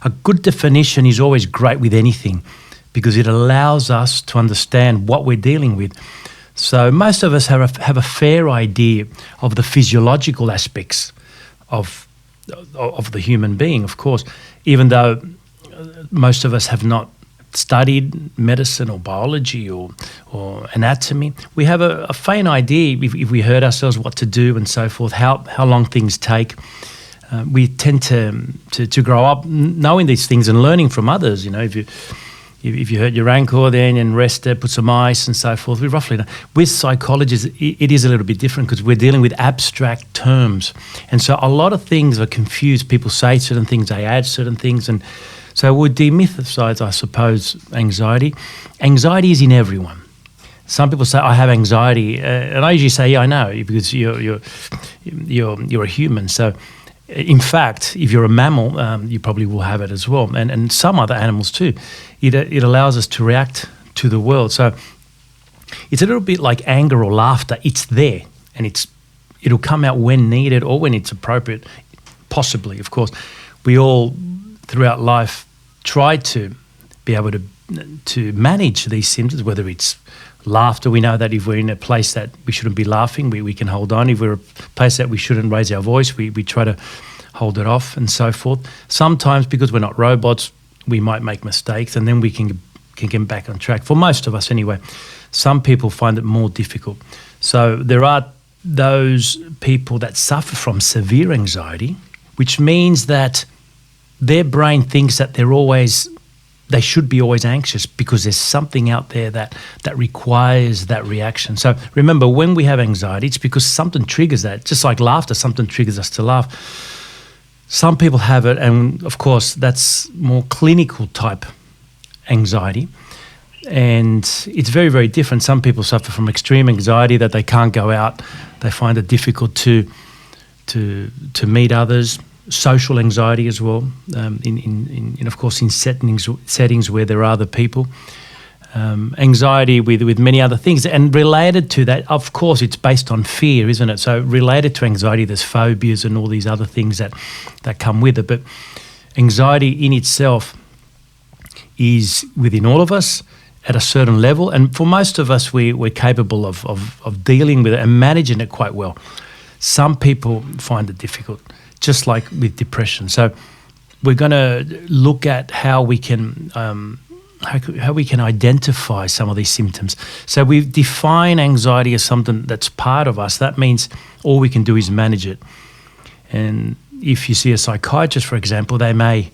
A good definition is always great with anything because it allows us to understand what we're dealing with. So most of us have a fair idea of the physiological aspects of the human being, of course, even though most of us have not studied medicine or biology or anatomy. We have a faint idea if we hurt ourselves what to do and so forth, how long things take. We tend to grow up knowing these things and learning from others. If you hurt your ankle, then and rest it, put some ice and so forth. We roughly know. With psychologists, it is a little bit different because we're dealing with abstract terms. And so a lot of things are confused. People say certain things, they add certain things. And so we demythicize, I suppose, anxiety. Anxiety is in everyone. Some people say, I have anxiety. And I usually say, yeah, I know, because you're a human. So in fact, if you're a mammal, you probably will have it as well, and some other animals too. It allows us to react to the world. So it's a little bit like anger or laughter. It's there, and it'll come out when needed or when it's appropriate, possibly, of course. We all, throughout life, try to be able to manage these symptoms, whether it's laughter. We know that if we're in a place that we shouldn't be laughing, we can hold on. If we're in a place that we shouldn't raise our voice, we try to hold it off and so forth. Sometimes, because we're not robots, we might make mistakes and then we can get back on track. For most of us anyway. Some people find it more difficult. So there are those people that suffer from severe anxiety, which means that their brain thinks that they should be always anxious because there's something out there that requires that reaction. So remember, when we have anxiety, it's because something triggers that. Just like laughter, something triggers us to laugh. Some people have it, and of course, that's more clinical type anxiety. And it's very, very different. Some people suffer from extreme anxiety that they can't go out. They find it difficult to meet others. Social anxiety as well, in of course in settings where there are other people. Anxiety with many other things, and related to that, of course, it's based on fear, isn't it? So related to anxiety, there's phobias and all these other things that come with it. But anxiety in itself is within all of us at a certain level, and for most of us, we're capable of dealing with it and managing it quite well. Some people find it difficult, just like with depression. So we're going to look at how we can identify some of these symptoms. So we define anxiety as something that's part of us. That means all we can do is manage it. And if you see a psychiatrist, for example, they may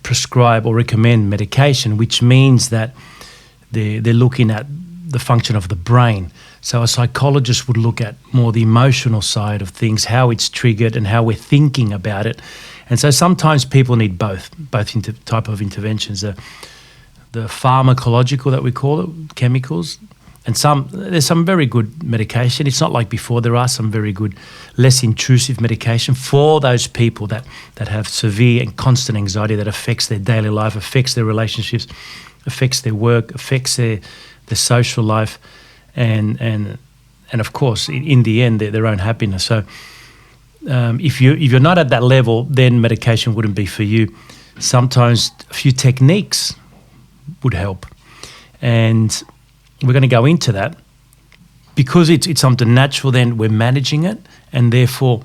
prescribe or recommend medication, which means that they're looking at the function of the brain. So a psychologist would look at more the emotional side of things, how it's triggered and how we're thinking about it. And so sometimes people need both type of interventions. The pharmacological, that we call it, chemicals, and there's some very good medication. It's not like before. There are some very good, less intrusive medication for those people that have severe and constant anxiety that affects their daily life, affects their relationships, affects their work, affects their social life, and of course, in the end, their own happiness. So if you're not at that level, then medication wouldn't be for you. Sometimes a few techniques would help, and we're going to go into that because it's something natural. Then we're managing it, and therefore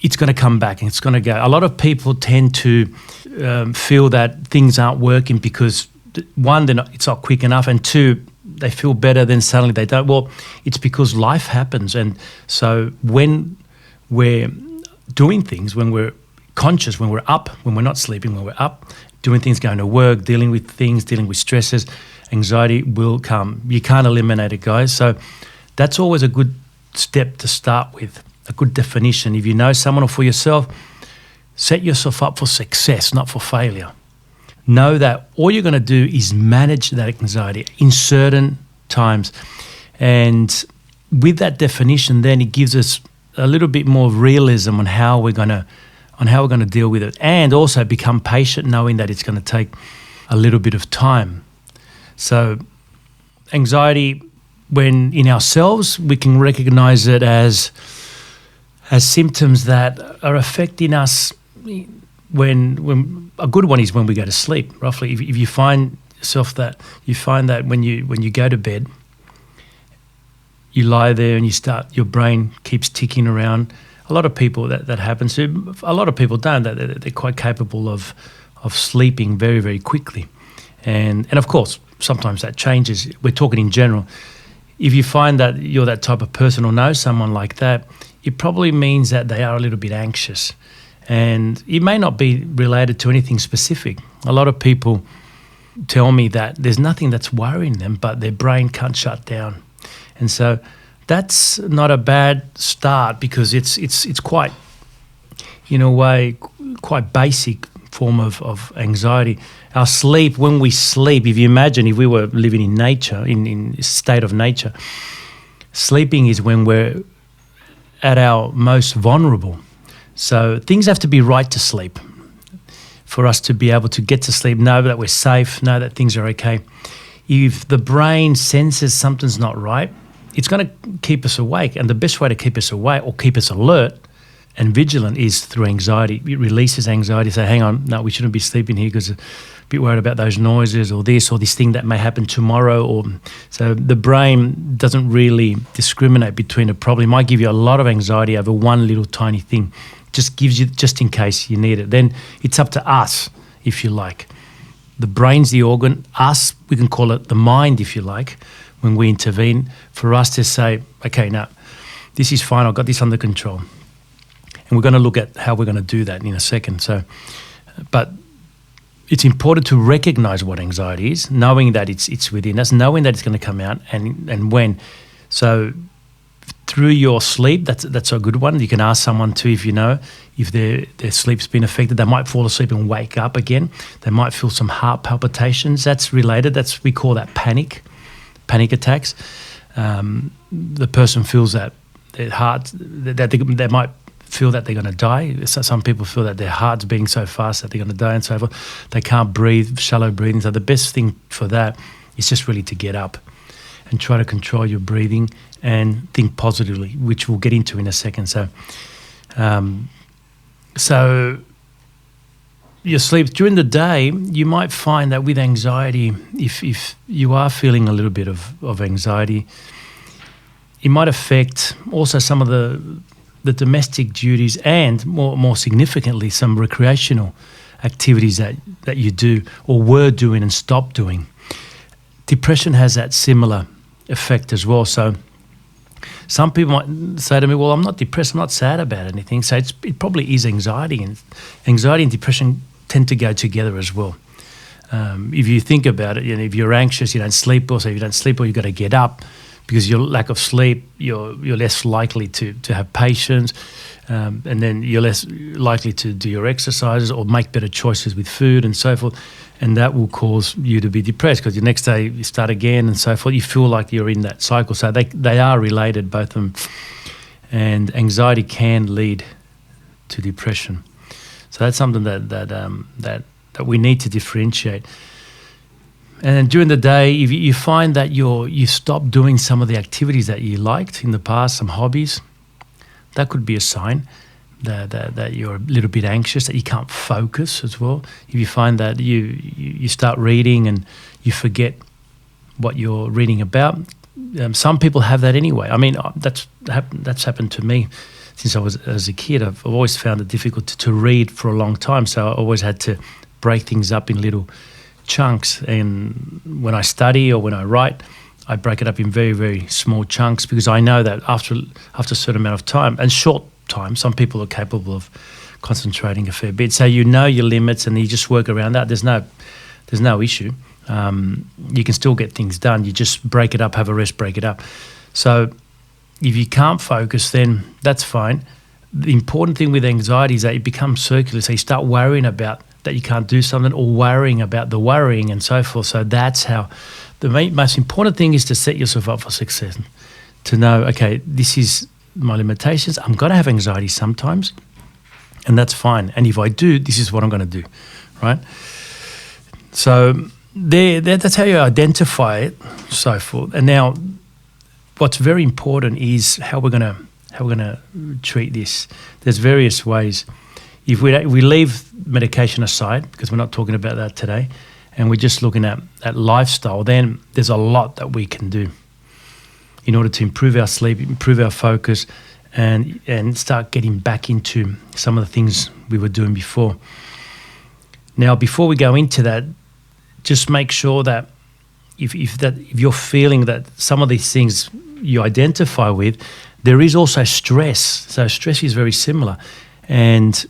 it's going to come back and it's going to go. A lot of people tend to feel that things aren't working because one, it's not quick enough, and two, they feel better, then suddenly they don't. Well, it's because life happens, and so when we're doing things, when we're conscious, when we're up, when we're not sleeping, when we're up, doing things, going to work, dealing with things, dealing with stresses, anxiety will come. You can't eliminate it, guys. So that's always a good step to start with, a good definition. If you know someone or for yourself, set yourself up for success, not for failure. Know that all you're going to do is manage that anxiety in certain times. And with that definition, then it gives us a little bit more realism on how we're going to deal with it, and also become patient, knowing that it's going to take a little bit of time. So anxiety, when in ourselves, we can recognize it as symptoms that are affecting us when a good one is when we go to sleep. Roughly, if you find yourself that when you go to bed, you lie there and your brain keeps ticking around. A lot of people that happens to. A lot of people don't. They're quite capable of sleeping very, very quickly, and of course sometimes that changes. We're talking in general. If you find that you're that type of person or know someone like that, it probably means that they are a little bit anxious, and it may not be related to anything specific. A lot of people tell me that there's nothing that's worrying them, but their brain can't shut down, and so. That's not a bad start because it's quite, in a way, quite basic form of anxiety. Our sleep, when we sleep, if you imagine if we were living in nature, in a state of nature, sleeping is when we're at our most vulnerable. So things have to be right to sleep for us to be able to get to sleep, know that we're safe, know that things are okay. If the brain senses something's not right, it's going to keep us awake. And the best way to keep us awake or keep us alert and vigilant is through anxiety. It releases anxiety. Say, hang on, no, we shouldn't be sleeping here because a bit worried about those noises or this thing that may happen tomorrow. So the brain doesn't really discriminate between a problem. It might give you a lot of anxiety over one little tiny thing. Just gives you just in case you need it. Then it's up to us, if you like. The brain's the organ. Us, we can call it the mind, if you like, when we intervene, for us to say, okay, now, this is fine, I've got this under control. And we're going to look at how we're going to do that in a second. So, but it's important to recognize what anxiety is, knowing that it's within us, knowing that it's going to come out and when. So through your sleep, that's a good one. You can ask someone too, if you know, if their sleep's been affected, they might fall asleep and wake up again. They might feel some heart palpitations. That's related. We call that panic attacks. The person feels that their heart, that they might feel that they're going to die. Some people feel that their heart's beating so fast that they're going to die and so forth. They can't breathe, shallow breathing. So the best thing for that is just really to get up and try to control your breathing and think positively, which we'll get into in a second. So your sleep during the day, you might find that with anxiety, if you are feeling a little bit of anxiety, it might affect also some of the domestic duties and more significantly some recreational activities that you do or were doing and stopped doing. Depression has that similar effect as well. So some people might say to me, well, I'm not depressed, I'm not sad about anything. So it probably is anxiety, and anxiety and depression tend to go together as well. If you think about it, if you're anxious, you don't sleep, or so if you don't sleep, or you've got to get up because your lack of sleep, you're less likely to have patience, and then you're less likely to do your exercises or make better choices with food and so forth, and that will cause you to be depressed because the next day you start again and so forth. You feel like you're in that cycle. So they are related, both of them, and anxiety can lead to depression. So that's something that we need to differentiate. And then during the day, if you find that you stop doing some of the activities that you liked in the past, some hobbies, that could be a sign that you're a little bit anxious, that you can't focus as well. If you find that you start reading and you forget what you're reading about, some people have that anyway. I mean, that's happened to me since I was as a kid. I've always found it difficult to read for a long time, so I always had to break things up in little chunks. And when I study or when I write, I break it up in very, very small chunks because I know that after a certain amount of time, and short time, some people are capable of concentrating a fair bit. So you know your limits and you just work around that. There's no issue. You can still get things done. You just break it up, have a rest, break it up. So if you can't focus, then that's fine. The important thing with anxiety is that it becomes circular. So you start worrying about that you can't do something, or worrying about the worrying and so forth. So that's how the most important thing is to set yourself up for success, to know, okay, this is my limitations. I'm going to have anxiety sometimes, and that's fine. And if I do, this is what I'm going to do, right? So that's how you identify it, so forth. And now what's very important is how we're going to treat this. There's various ways. if we leave medication aside, because we're not talking about that today, and we're just looking at lifestyle, then there's a lot that we can do in order to improve our sleep, improve our focus, and start getting back into some of the things we were doing before. Now, before we go into that, just make sure that if you're feeling that some of these things you identify with, there is also stress. So stress is very similar. And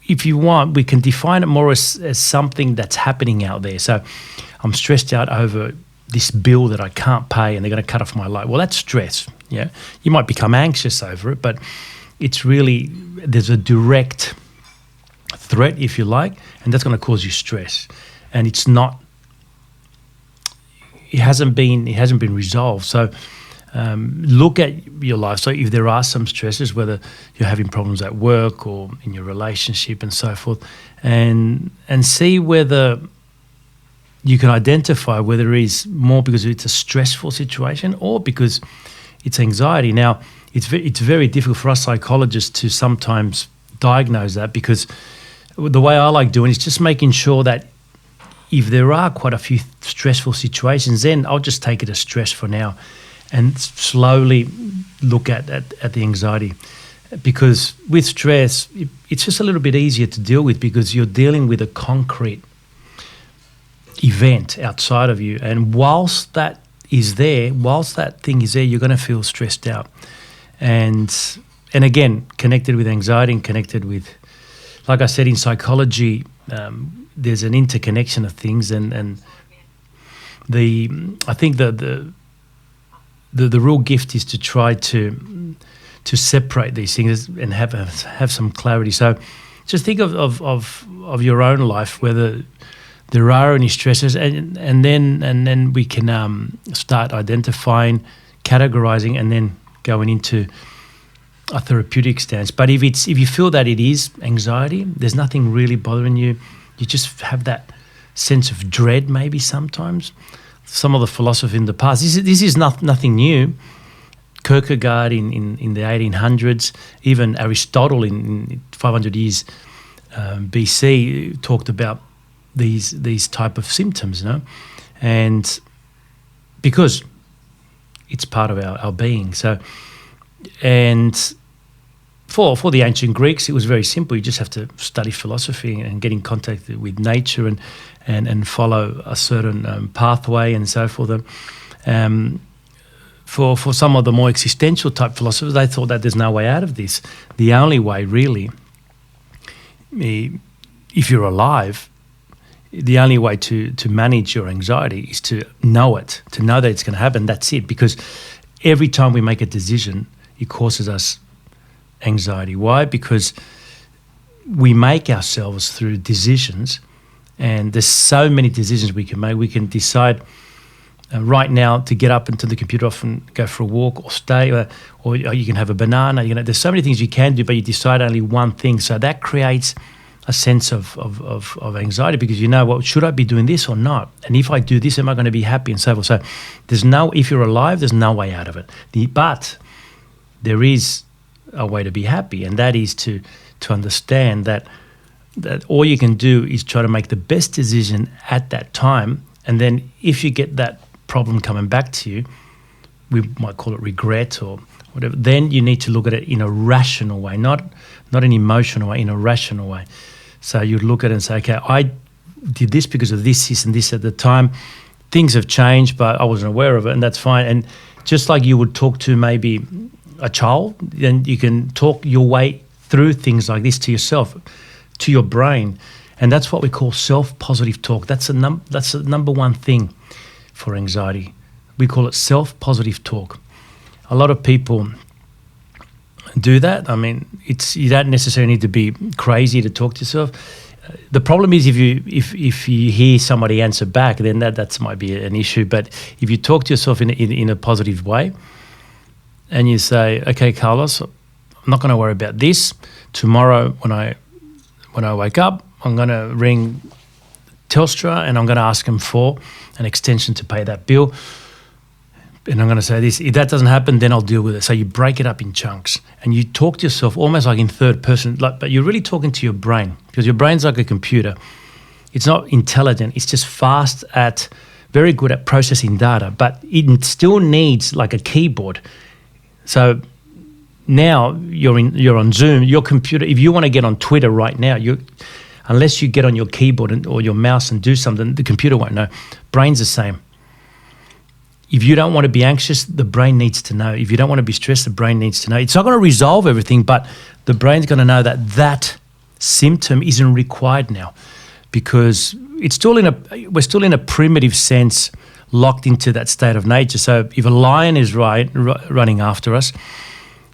if you want, we can define it more as something that's happening out there. So I'm stressed out over this bill that I can't pay and they're going to cut off my light. Well, that's stress. Yeah, you might become anxious over it, but it's really, there's a direct threat, if you like, and that's going to cause you stress. And it hasn't been resolved. So look at your life. So if there are some stresses, whether you're having problems at work or in your relationship and so forth, and see whether you can identify whether it is more because it's a stressful situation or because it's anxiety. Now, it's very difficult for us psychologists to sometimes diagnose that, because the way I like doing it is just making sure that if there are quite a few stressful situations, then I'll just take it as stress for now and slowly look at the anxiety. Because with stress, it's just a little bit easier to deal with because you're dealing with a concrete event outside of you. And whilst that thing is there, you're going to feel stressed out. And again, connected with anxiety and connected with, like I said, in psychology, there's an interconnection of things, and I think the real gift is to try to separate these things and have some clarity. So just think of your own life, whether there are any stresses, and then we can start identifying, categorizing, and then going into a therapeutic stance. But if you feel that it is anxiety, there's nothing really bothering you, you just have that sense of dread maybe sometimes. Some of the philosophy in the past, this is nothing new. Kierkegaard in the 1800s, even Aristotle in 500 years BC talked about these type of symptoms, you know, and because it's part of our being. So, and for the ancient Greeks, it was very simple. You just have to study philosophy and get in contact with nature and follow a certain pathway and so forth. For some of the more existential type philosophers, they thought that there's no way out of this. The only way, really, if you're alive, the only way to manage your anxiety is to know it, to know that it's going to happen. That's it. Because every time we make a decision, it causes us anxiety. Why? Because we make ourselves through decisions, and there's so many decisions we can make. We can decide right now to get up into the computer off and go for a walk, or stay, or you can have a banana. You know, there's so many things you can do, but you decide only one thing. So that creates a sense of anxiety, because you know, well, should I be doing this or not? And if I do this, am I going to be happy and so forth? So if you're alive, there's no way out of it. But there is a way to be happy, and that is to understand that all you can do is try to make the best decision at that time. And then if you get that problem coming back to you, we might call it regret or whatever, then you need to look at it in a rational way, not an emotional way, in a rational way. So you'd look at it and say, okay, I did this because of this, and this at the time. Things have changed, but I wasn't aware of it, and that's fine. And just like you would talk to maybe a child, then you can talk your way through things like this to yourself, to your brain. And that's what we call self-positive talk. That's the number one thing for anxiety. We call it self-positive talk. A lot of people do that. I mean, you don't necessarily need to be crazy to talk to yourself. The problem is if you hear somebody answer back, then that might be an issue. But if you talk to yourself in a positive way, and you say, okay, Carlos, I'm not going to worry about this. Tomorrow when I wake up, I'm going to ring Telstra and I'm going to ask them for an extension to pay that bill. and I'm going to say this, if that doesn't happen, then I'll deal with it. So you break it up in chunks and you talk to yourself almost like in third person, but you're really talking to your brain, because your brain's like a computer. It's not intelligent. It's just very good at processing data, but it still needs like a keyboard. So now you're on Zoom, your computer, if you want to get on Twitter right now, unless you get on your keyboard or your mouse and do something, the computer won't know. Brain's the same. If you don't want to be anxious, the brain needs to know. If you don't want to be stressed, the brain needs to know. It's not going to resolve everything, but the brain's going to know that symptom isn't required now, because we're still in a primitive sense locked into that state of nature. So if a lion is running after us,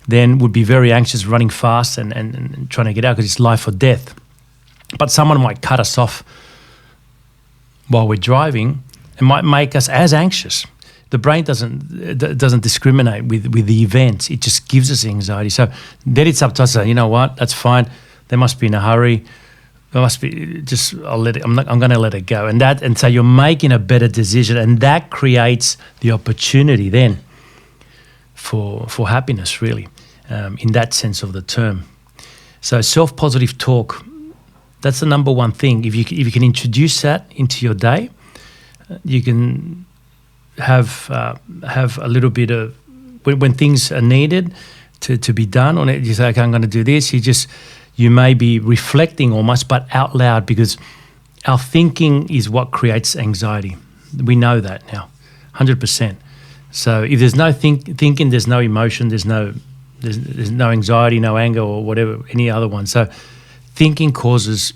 then we'd be very anxious, running fast and trying to get out, because it's life or death. But someone might cut us off while we're driving and might make us as anxious. The brain doesn't discriminate with the events. It just gives us anxiety. So then it's up to us to say, you know what, that's fine. They must be in a hurry. There must be I'm going to let it go. And so you're making a better decision, and that creates the opportunity then for happiness, really, in that sense of the term. So self-positive talk, that's the number one thing. If you can introduce that into your day, you can have a little bit of, when things are needed to be done on it, you say, okay, I'm going to do this. You may be reflecting almost, but out loud, because our thinking is what creates anxiety. We know that now, 100%. So if there's no thinking, there's no emotion, there's no anxiety, no anger, or whatever, any other one. So thinking causes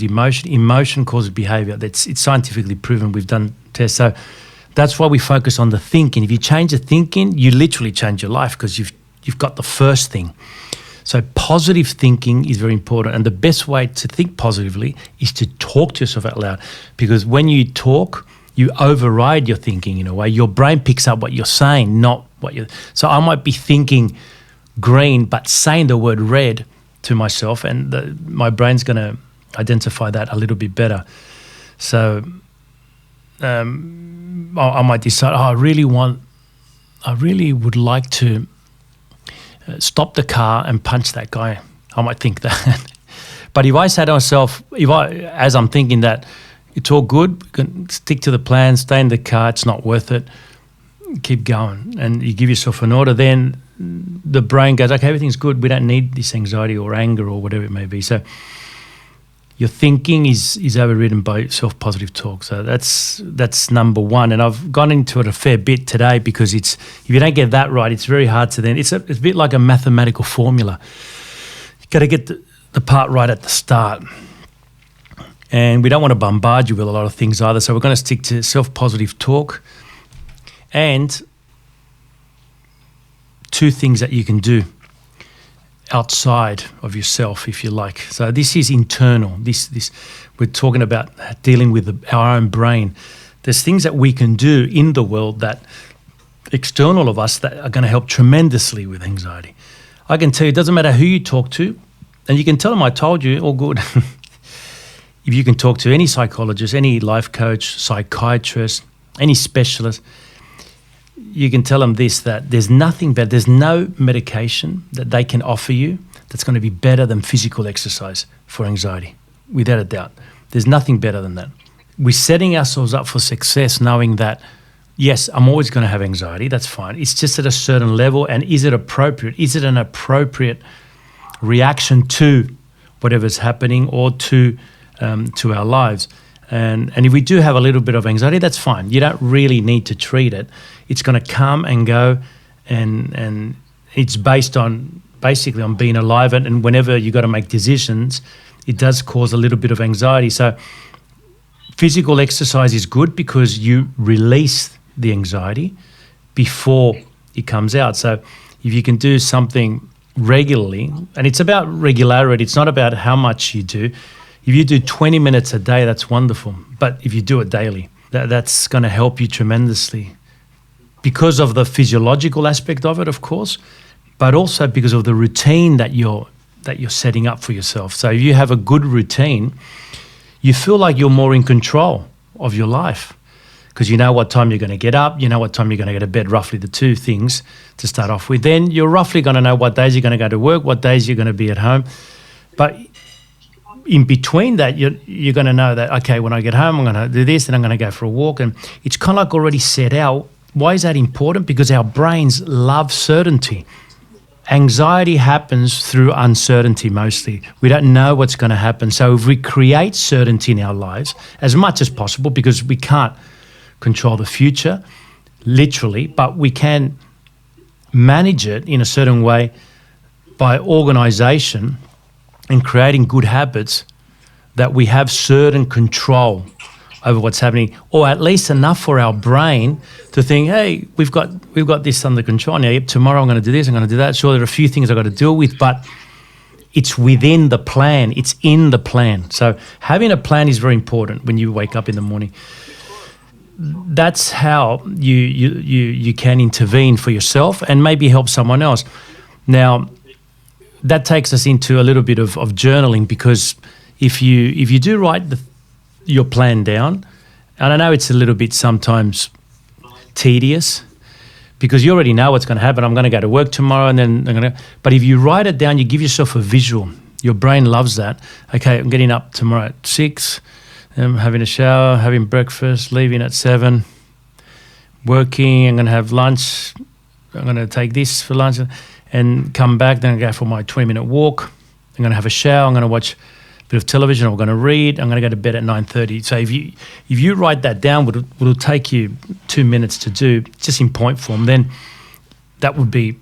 emotion. Emotion causes behavior. It's scientifically proven. We've done tests. So that's why we focus on the thinking. If you change the thinking, you literally change your life, because you've got the first thing. So positive thinking is very important, and the best way to think positively is to talk to yourself out loud, because when you talk, you override your thinking in a way. Your brain picks up what you're saying, not what you're... So I might be thinking green, but saying the word red to myself, and my brain's going to identify that a little bit better. So I might decide, I really would like to stop the car and punch that guy. I might think that. But if I say to myself, as I'm thinking that, it's all good, we can stick to the plan, stay in the car, it's not worth it, keep going, and you give yourself an order, then the brain goes, okay, everything's good, we don't need this anxiety or anger or whatever it may be. So your thinking is overridden by self-positive talk. So that's number one. And I've gone into it a fair bit today, because if you don't get that right, it's very hard to then... It's a bit like a mathematical formula. You've got to get the part right at the start. And we don't want to bombard you with a lot of things either. So we're going to stick to self-positive talk and two things that you can do outside of yourself, if you like. So this is internal. This we're talking about dealing with our own brain. There's things that we can do in the world that external of us that are going to help tremendously with anxiety. I can tell you, it doesn't matter who you talk to, and you can tell them I told you, all good. If you can talk to any psychologist, any life coach, psychiatrist, any specialist, you can tell them this, that there's nothing better, there's no medication that they can offer you that's going to be better than physical exercise for anxiety, without a doubt. There's nothing better than that. We're setting ourselves up for success knowing that, yes, I'm always going to have anxiety, that's fine. It's just at a certain level, and is it appropriate? Is it an appropriate reaction to whatever's happening or to our lives? And if we do have a little bit of anxiety, that's fine. You don't really need to treat it. It's going to come and go, and it's based on basically on being alive. And whenever you got to make decisions, it does cause a little bit of anxiety. So physical exercise is good because you release the anxiety before it comes out. So if you can do something regularly, and it's about regularity, it's not about how much you do. If you do 20 minutes a day, that's wonderful. But if you do it daily, that's going to help you tremendously, because of the physiological aspect of it, of course, but also because of the routine that you're setting up for yourself. So if you have a good routine, you feel like you're more in control of your life, because you know what time you're going to get up, you know what time you're going to go to bed, roughly the two things to start off with. Then you're roughly going to know what days you're going to go to work, what days you're going to be at home. But in between that, you're going to know that, okay, when I get home, I'm going to do this, and I'm going to go for a walk. And it's kind of like already set out. Why is that important? Because our brains love certainty. Anxiety happens through uncertainty mostly. We don't know what's going to happen. So if we create certainty in our lives as much as possible, because we can't control the future, literally, but we can manage it in a certain way by organisation and creating good habits, that we have certain control over what's happening, or at least enough for our brain to think, hey, we've got this under control. Now, tomorrow I'm going to do this, I'm going to do that. Sure, there are a few things I've got to deal with, but it's within the plan. It's in the plan. So having a plan is very important when you wake up in the morning. That's how you can intervene for yourself and maybe help someone else. Now, that takes us into a little bit of journaling, because if you do write your plan down, and I know it's a little bit sometimes tedious because you already know what's going to happen. I'm going to go to work tomorrow, and then but if you write it down, you give yourself a visual. Your brain loves that. Okay, I'm getting up tomorrow at 6, I'm having a shower, having breakfast, leaving at 7, working, I'm going to have lunch, I'm going to take this for lunch and come back, then I'm going to go for my 20-minute walk, I'm going to have a shower, I'm going to watch bit of television, I'm going to read, I'm going to go to bed at 9:30. So if you write that down, it'll take you 2 minutes to do, just in point form, then that would be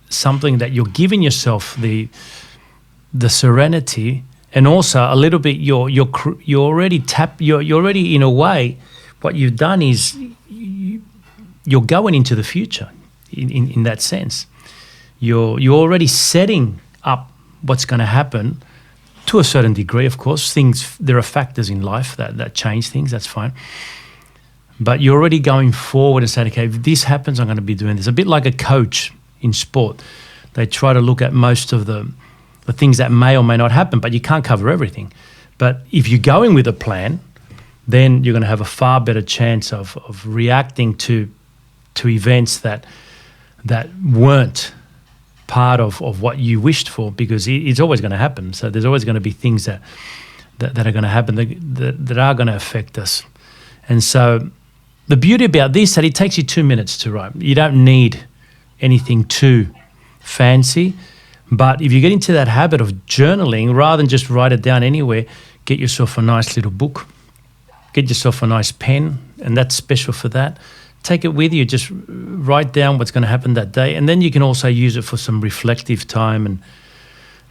something that you're giving yourself the serenity, and also a little bit you're already in a way, what you've done is you're going into the future in that sense. You're already setting up what's going to happen. To a certain degree, of course, there are factors in life that change things, that's fine. But you're already going forward and saying, okay, if this happens, I'm going to be doing this. A bit like a coach in sport. They try to look at most of the things that may or may not happen, but you can't cover everything. But if you're going with a plan, then you're going to have a far better chance of reacting to events that weren't part of what you wished for, because it's always going to happen. So there's always going to be things that are going to happen that are going to affect us. And so the beauty about this is that it takes you 2 minutes to write. You don't need anything too fancy. But if you get into that habit of journaling, rather than just write it down anywhere, get yourself a nice little book, get yourself a nice pen, and that's special for that. Take it with you, just write down what's going to happen that day, and then you can also use it for some reflective time and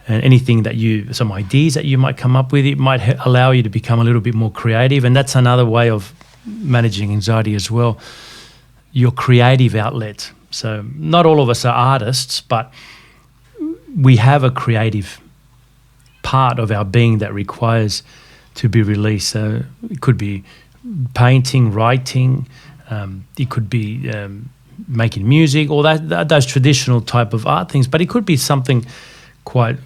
anything some ideas that you might come up with. It might allow you to become a little bit more creative, and that's another way of managing anxiety as well, your creative outlet. So not all of us are artists, but we have a creative part of our being that requires to be released. So it could be painting, writing, it could be making music, or those traditional type of art things, but it could be something quite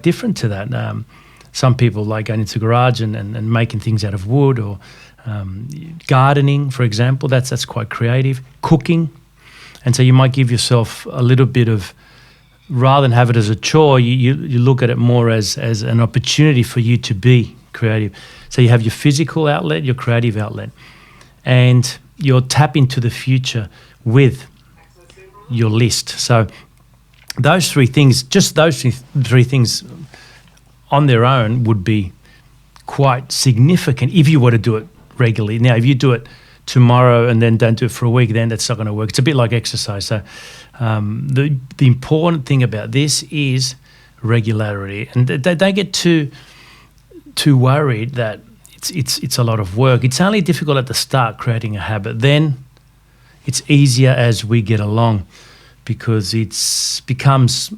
different to that. Some people like going into the garage and making things out of wood, or gardening, for example. That's quite creative. Cooking, and so you might give yourself a little bit of, rather than have it as a chore, you look at it more as an opportunity for you to be creative. So you have your physical outlet, your creative outlet, and you'll tap into the future with your list. So those three things, just those three things on their own would be quite significant if you were to do it regularly. Now, if you do it tomorrow and then don't do it for a week, then that's not going to work. It's a bit like exercise. So the important thing about this is regularity, and don't get too worried that it's a lot of work. It's only difficult at the start, creating a habit. Then it's easier as we get along, because it becomes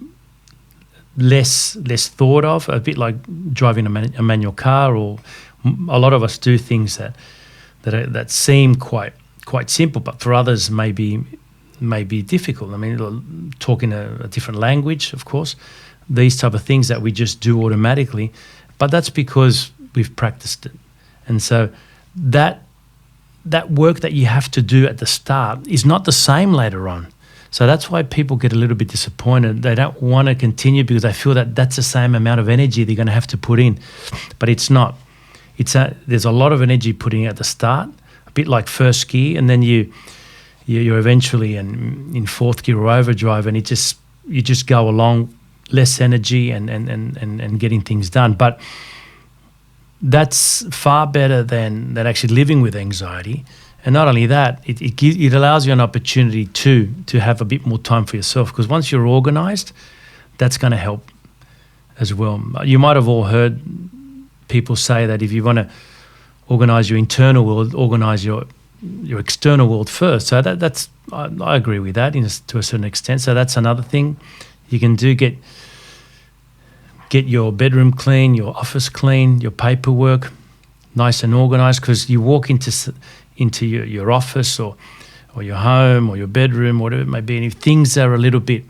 less thought of, a bit like driving a manual car, or a lot of us do things that seem quite simple, but for others may be difficult. I mean, talking a different language, of course, these type of things that we just do automatically, but that's because we've practiced it. And so that that work that you have to do at the start is not the same later on. So that's why people get a little bit disappointed. They don't want to continue because they feel that that's the same amount of energy they're going to have to put in. But it's not. There's a lot of energy putting at the start, a bit like first gear, and then you're eventually in fourth gear or overdrive, and you just go along, less energy and getting things done. But that's far better than actually living with anxiety. And not only that, it allows you an opportunity to have a bit more time for yourself, because once you're organised, that's going to help as well. You might have all heard people say that if you want to organise your internal world, organise your external world first. So I agree with that to a certain extent. So that's another thing you can do. Get your bedroom clean, your office clean, your paperwork nice and organised, because you walk into your office or your home or your bedroom, whatever it may be, and if things are a little bit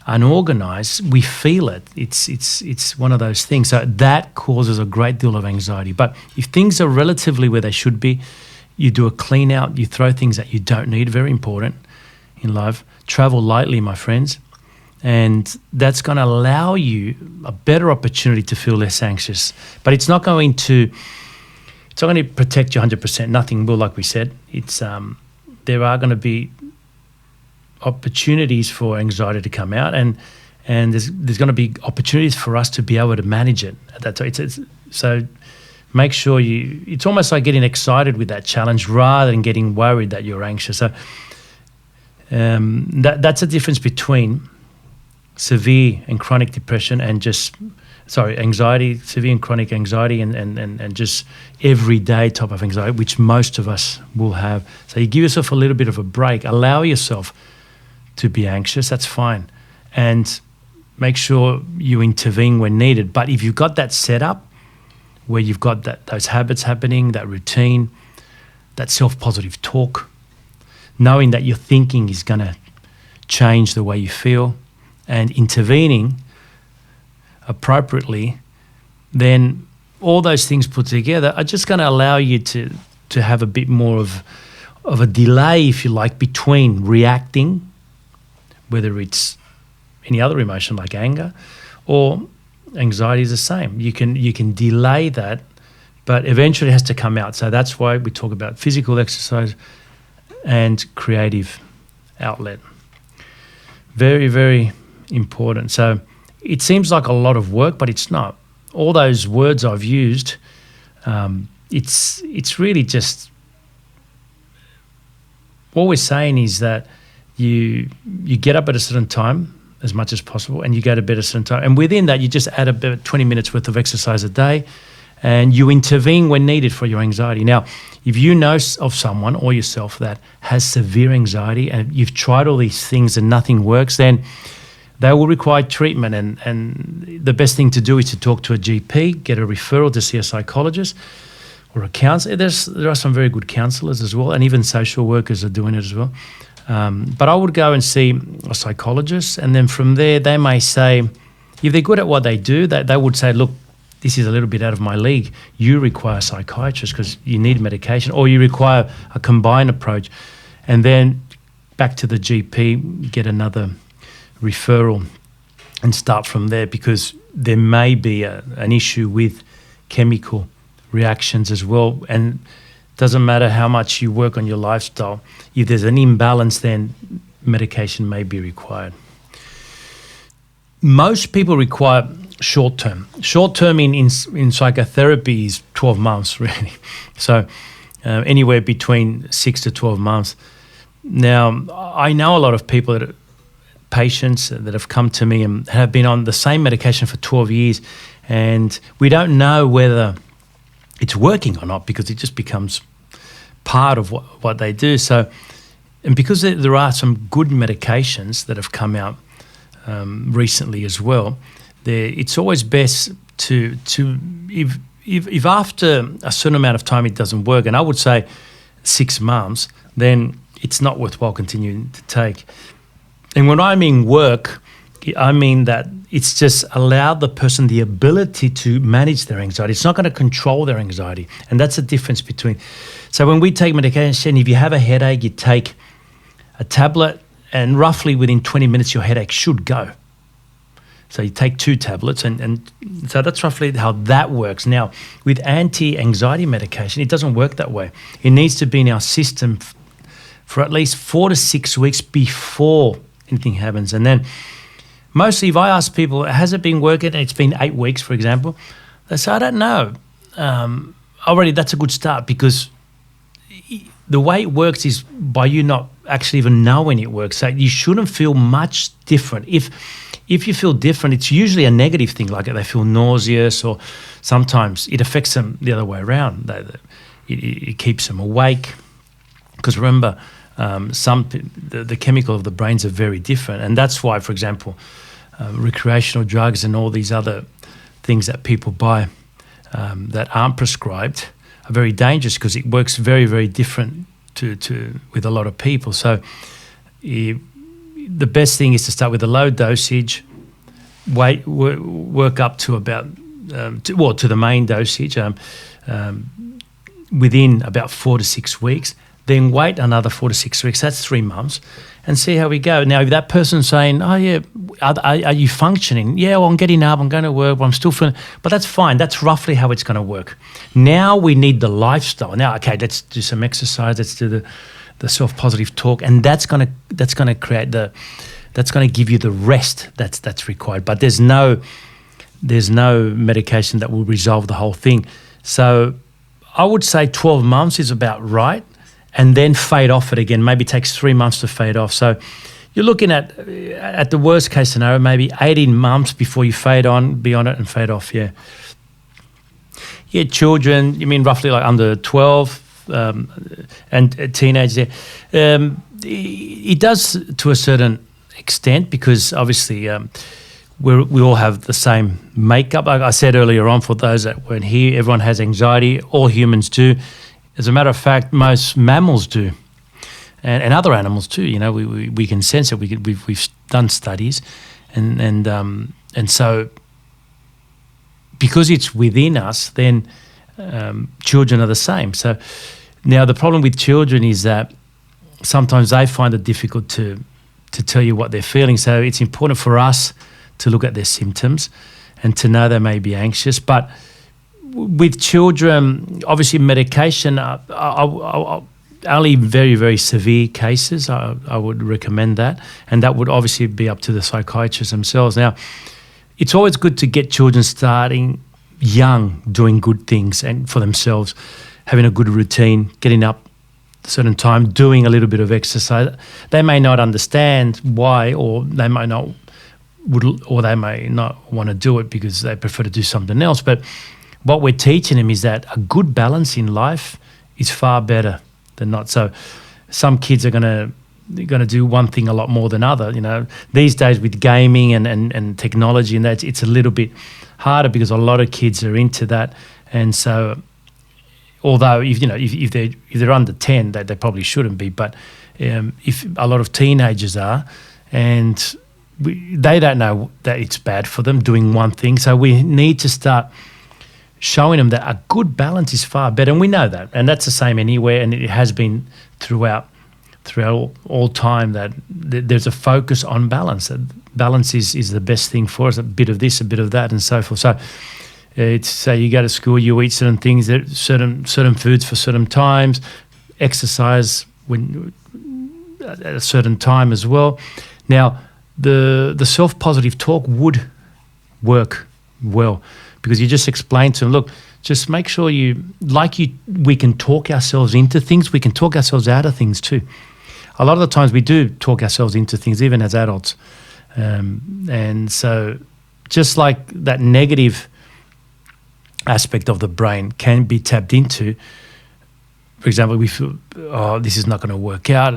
unorganised, we feel it. It's one of those things. So that causes a great deal of anxiety. But if things are relatively where they should be, you do a clean out, you throw things that you don't need, very important in life. Travel lightly, my friends, and that's going to allow you a better opportunity to feel less anxious. But it's not going to protect you 100%. Nothing will, like we said. There are going to be opportunities for anxiety to come out, and there's going to be opportunities for us to be able to manage it at that time. So make sure it's almost like getting excited with that challenge rather than getting worried that you're anxious. So that's a difference between severe and chronic depression and anxiety, severe and chronic anxiety, and just everyday type of anxiety, which most of us will have. So you give yourself a little bit of a break, allow yourself to be anxious, that's fine. And make sure you intervene when needed. But if you've got that setup where you've got those habits happening, that routine, that self-positive talk, knowing that your thinking is going to change the way you feel, and intervening appropriately, then all those things put together are just going to allow you to have a bit more of a delay, if you like, between reacting, whether it's any other emotion like anger or anxiety is the same. You can delay that, but eventually it has to come out. So that's why we talk about physical exercise and creative outlet. Very, very important. So it seems like a lot of work, but it's not. All those words I've used, it's really just, what we're saying is that you get up at a certain time as much as possible, and you go to bed at a certain time. And within that, you just add about 20 minutes worth of exercise a day, and you intervene when needed for your anxiety. Now, if you know of someone or yourself that has severe anxiety and you've tried all these things and nothing works, then they will require treatment. And the best thing to do is to talk to a GP, get a referral to see a psychologist or a counsellor. There are some very good counsellors as well, and even social workers are doing it as well. But I would go and see a psychologist, and then from there they may say, if they're good at what they do, they would say, look, this is a little bit out of my league. You require a psychiatrist because you need medication, or you require a combined approach. And then back to the GP, get another referral and start from there, because there may be an issue with chemical reactions as well. And doesn't matter how much you work on your lifestyle, if there's an imbalance, then medication may be required. Most people require short-term. Short-term in psychotherapy is 12 months, really. So anywhere between 6 to 12 months. Now, I know a lot of people, patients that have come to me and have been on the same medication for 12 years, and we don't know whether it's working or not, because it just becomes part of what they do. So, and because there are some good medications that have come out recently as well, it's always best to if after a certain amount of time it doesn't work, and I would say 6 months, then it's not worthwhile continuing to take. And when I mean work, I mean that it's just allowed the person the ability to manage their anxiety. It's not going to control their anxiety. And that's the difference between. So when we take medication, if you have a headache, you take a tablet and roughly within 20 minutes your headache should go. So you take 2 tablets and so that's roughly how that works. Now, with anti-anxiety medication, it doesn't work that way. It needs to be in our system for at least 4 to 6 weeks before anything happens. And then mostly if I ask people, has it been working? It's been 8 weeks, for example. They say, I don't know. Already that's a good start because the way it works is by you not actually even knowing it works. So you shouldn't feel much different. If you feel different, it's usually a negative thing, like they feel nauseous, or sometimes it affects them the other way around. It keeps them awake. Because remember, the chemical of the brains are very different. And that's why, for example, recreational drugs and all these other things that people buy that aren't prescribed are very dangerous because it works very, very different to with a lot of people. So the best thing is to start with a low dosage, work up to about to the main dosage within about 4 to 6 weeks. Then wait another 4 to 6 weeks. That's 3 months, and see how we go. Now, if that person's saying, "Oh yeah, are you functioning?" Yeah, well, I'm getting up. I'm going to work. But I'm still feeling. But that's fine. That's roughly how it's going to work. Now we need the lifestyle. Now, okay, let's do some exercise. Let's do the self-positive talk, and that's going to create that's going to give you the rest that's required. But there's no medication that will resolve the whole thing. So I would say 12 months is about right, and then fade off it again. Maybe it takes 3 months to fade off. So you're looking at the worst case scenario, maybe 18 months before you be on it and fade off. Yeah. Yeah, children. You mean roughly like under 12. And teenagers, it does to a certain extent because obviously we all have the same makeup. Like I said earlier on, for those that weren't here, everyone has anxiety. All humans do. As a matter of fact, most mammals do, and other animals too. You know, we can sense it. We've done studies, and so because it's within us, then children are the same. So. Now, the problem with children is that sometimes they find it difficult to tell you what they're feeling. So it's important for us to look at their symptoms and to know they may be anxious. But with children, obviously medication, only very, very severe cases, I would recommend that. And that would obviously be up to the psychiatrists themselves. Now, it's always good to get children starting young, doing good things and for themselves, having a good routine, getting up a certain time, doing a little bit of exercise. They may not understand why, or they may not want to do it because they prefer to do something else. But what we're teaching them is that a good balance in life is far better than not. So some kids are going to do one thing a lot more than other. You know, these days with gaming and technology and that, it's a little bit harder because a lot of kids are into that, and so. Although if they're under 10, they probably shouldn't be. But if a lot of teenagers are, and they don't know that it's bad for them doing one thing, so we need to start showing them that a good balance is far better, and we know that, and that's the same anywhere, and it has been throughout all time that there's a focus on balance. That balance is the best thing for us. A bit of this, a bit of that, and so forth. So. It's say you go to school, you eat certain things, certain foods for certain times, exercise at a certain time as well. Now, the self-positive talk would work well because you just explain to them, look, just make sure we can talk ourselves into things, we can talk ourselves out of things too. A lot of the times we do talk ourselves into things, even as adults. And so just like that negative aspect of the brain can be tapped into. For example, we feel, oh, this is not going to work out.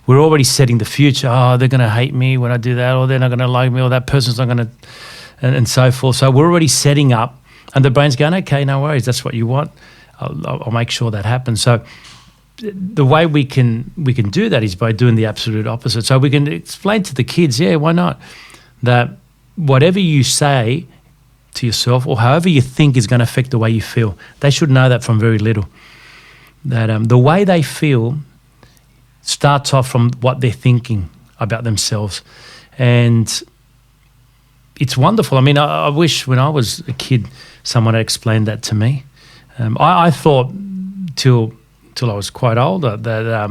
We're already setting the future. Oh, they're going to hate me when I do that, or they're not going to like me, or that person's not going to, and so forth. So we're already setting up, and the brain's going, okay, no worries, that's what you want. I'll make sure that happens. So the way we can do that is by doing the absolute opposite. So we can explain to the kids, yeah, why not? that whatever you say to yourself or however you think is going to affect the way you feel. They should know that from very little. That the way they feel starts off from what they're thinking about themselves. And it's wonderful. I mean, I wish when I was a kid someone had explained that to me. I thought till I was quite older that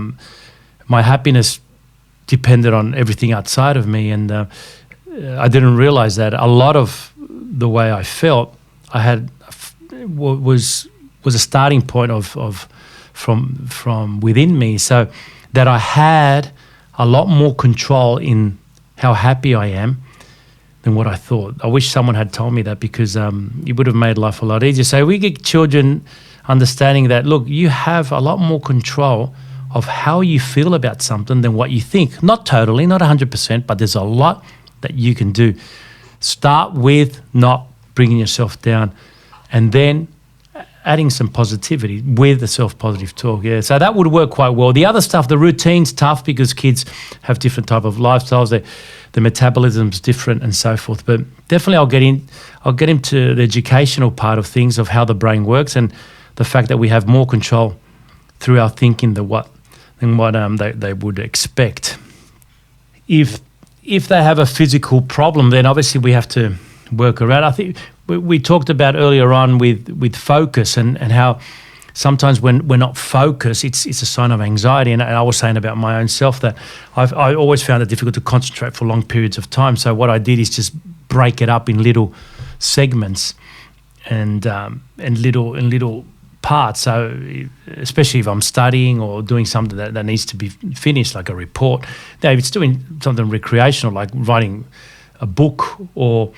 my happiness depended on everything outside of me, and I didn't realize that a lot of the way I felt was a starting point from within me, so that I had a lot more control in how happy I am than what I thought. I wish someone had told me that, because it would have made life a lot easier. So we get children understanding that, look, you have a lot more control of how you feel about something than what you think. Not totally, not 100%, but there's a lot that you can do. Start with not bringing yourself down, and then adding some positivity with the self-positive talk. Yeah, so that would work quite well. The other stuff, the routine's tough because kids have different type of lifestyles. The metabolism's different and so forth. But definitely I'll get into the educational part of things, of how the brain works, and the fact that we have more control through our thinking than what they would expect. If they have a physical problem, then obviously we have to work around. I think we talked about earlier on with focus and how sometimes when we're not focused, it's a sign of anxiety. And I was saying about my own self that I always found it difficult to concentrate for long periods of time. So what I did is just break it up in little segments and little parts. So especially if I'm studying or doing something that needs to be finished, like a report. Now, if it's doing something recreational, like writing a book or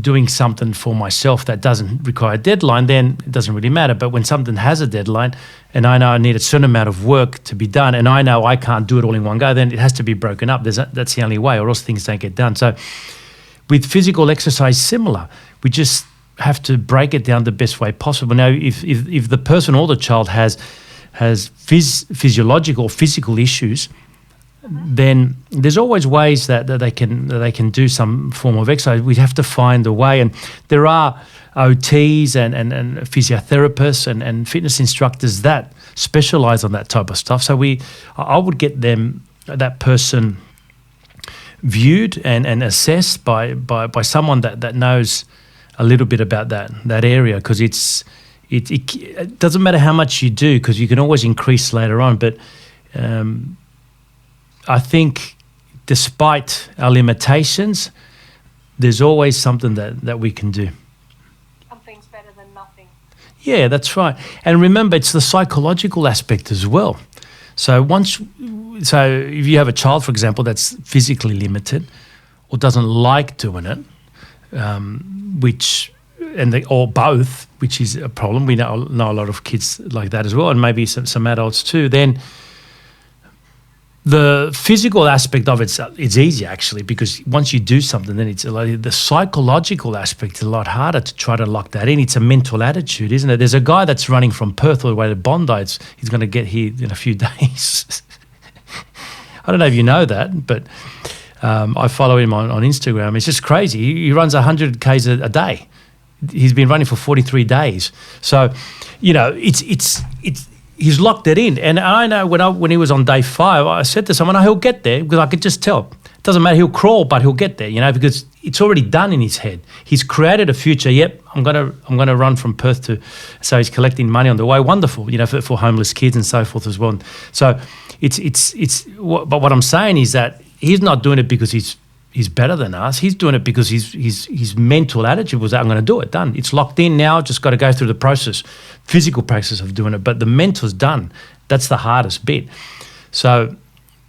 doing something for myself that doesn't require a deadline, then it doesn't really matter. But when something has a deadline and I know I need a certain amount of work to be done and I know I can't do it all in one go, then it has to be broken up. That's the only way, or else things don't get done. So with physical exercise, similar. We just have to break it down the best way possible. Now, if the person or the child has physiological or physical issues, then there's always ways that they can do some form of exercise. We have to find a way, and there are OTs and physiotherapists and fitness instructors that specialize on that type of stuff. So I would get that person viewed and assessed by someone that knows a little bit about that area, because it doesn't matter how much you do, because you can always increase later on, but I think despite our limitations, there's always something that we can do. Something's better than nothing. Yeah, that's right. And remember, it's the psychological aspect as well. So if you have a child, for example, that's physically limited or doesn't like doing it, or both, which is a problem. We know a lot of kids like that as well, and maybe some adults too. Then the physical aspect of it's easy actually, because once you do something, then the psychological aspect is a lot harder to try to lock that in. It's a mental attitude, isn't it? There's a guy that's running from Perth all the way to Bondi. He's going to get here in a few days. I don't know if you know that, but I follow him on Instagram. It's just crazy. He runs 100 Ks a day. He's been running for 43 days. So, he's locked it in. And I know when he was on day 5, I said to someone, he'll get there, because I could just tell. It doesn't matter, he'll crawl, but he'll get there, because it's already done in his head. He's created a future. Yep, I'm gonna run from Perth to, so he's collecting money on the way. Wonderful, for homeless kids and so forth as well. So but what I'm saying is that he's not doing it because he's better than us. He's doing it because his mental attitude was, I'm going to do it, done. It's locked in now, just got to go through the physical process of doing it. But the mental's done. That's the hardest bit. So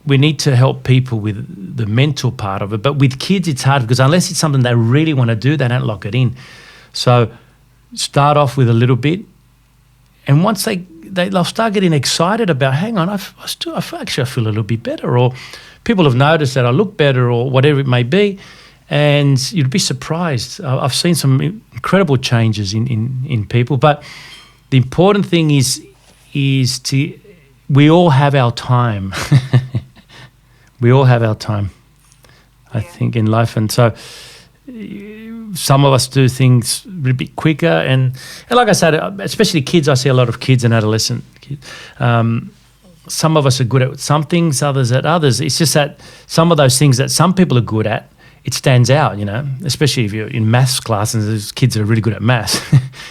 we need to help people with the mental part of it. But with kids, it's hard, because unless it's something they really want to do, they don't lock it in. So start off with a little bit. And once they'll start getting excited about, hang on, I feel a little bit better, or people have noticed that I look better, or whatever it may be, and you'd be surprised. I've seen some incredible changes in people. But the important thing is we all have our time. We all have our time. I think, in life. And so some of us do things a bit quicker. And like I said, especially kids, I see a lot of kids and adolescent kids. Some of us are good at some things, others at others. It's just that some of those things that some people are good at, it stands out, especially if you're in maths class and there's kids that are really good at maths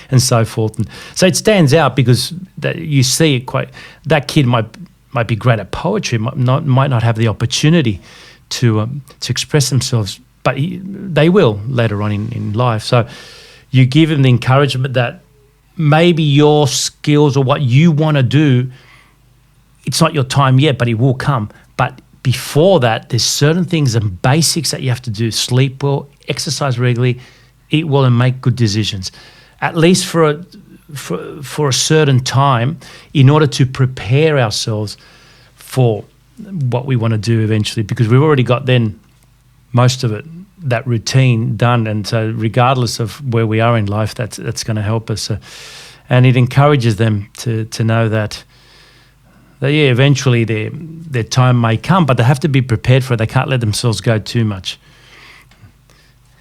and so forth. And so it stands out because that you see it that kid might be great at poetry, might not have the opportunity to express themselves, but they will later on in life. So you give them the encouragement that maybe your skills or what you want to do, it's not your time yet, but it will come. But before that, there's certain things and basics that you have to do: sleep well, exercise regularly, eat well, and make good decisions. At least for a certain time, in order to prepare ourselves for what we want to do eventually, because we've already got then most of it, that routine done. And so regardless of where we are in life, that's going to help us. And it encourages them to know that eventually their time may come, but they have to be prepared for it. They can't let themselves go too much.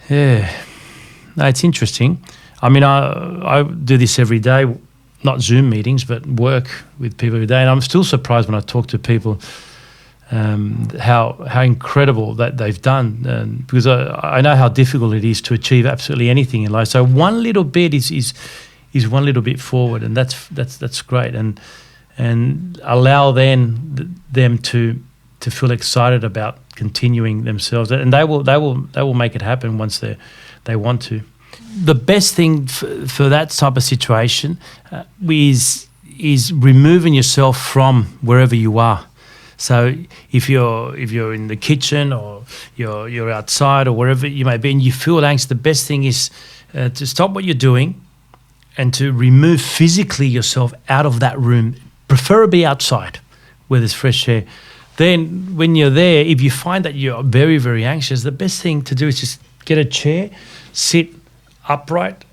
Yeah. No, it's interesting. I mean, I do this every day, not Zoom meetings, but work with people every day. And I'm still surprised when I talk to people how incredible that they've done, because I know how difficult it is to achieve absolutely anything in life. So one little bit is one little bit forward, and that's great. And allow them to feel excited about continuing themselves, and they will make it happen once they want to. The best thing for that type of situation is removing yourself from wherever you are. So if you're in the kitchen or you're outside or wherever you may be, and you feel anxious, the best thing is to stop what you're doing and to remove physically yourself out of that room, preferably outside where there's fresh air. Then when you're there, if you find that you're very, very anxious, the best thing to do is just get a chair, sit upright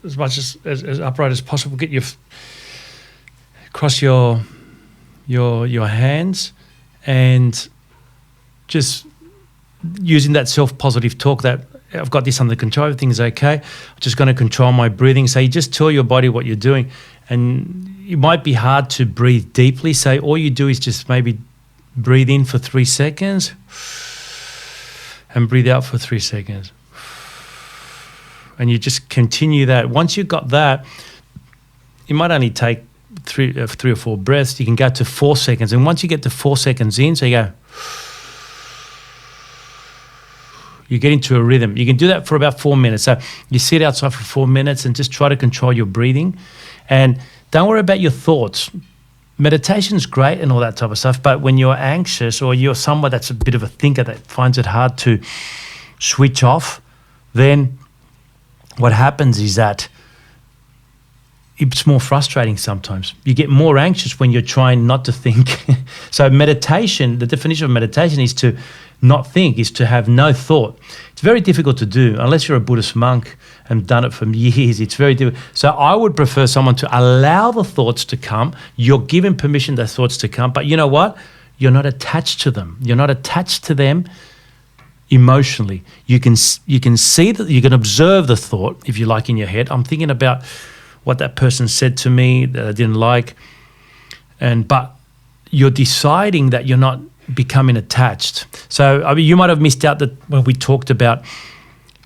as much as upright as possible. Get cross your hands, and just using that self-positive talk that I've got this under control, everything's okay. I'm just going to control my breathing. So you just tell your body what you're doing. And it might be hard to breathe deeply. So all you do is just maybe breathe in for 3 seconds and breathe out for 3 seconds. And you just continue that. Once you've got that, it might only take three or four breaths. You can go to 4 seconds. And once you get to 4 seconds in, so you get into a rhythm. You can do that for about 4 minutes. So you sit outside for 4 minutes and just try to control your breathing. And don't worry about your thoughts. Meditation's great and all that type of stuff, but when you're anxious or you're someone that's a bit of a thinker that finds it hard to switch off, then what happens is that it's more frustrating sometimes. You get more anxious when you're trying not to think. So meditation, the definition of meditation is to not think, is to have no thought. It's very difficult to do unless you're a Buddhist monk and done it for years. It's very difficult. So I would prefer someone to allow the thoughts to come. You're given permission the thoughts to come, but you know what? You're not attached to them. You're not attached to them emotionally. You can see that, you can observe the thought, if you like, in your head. I'm thinking about what that person said to me that I didn't like, but you're deciding that you're not becoming attached. So I mean, you might have missed out that when we talked about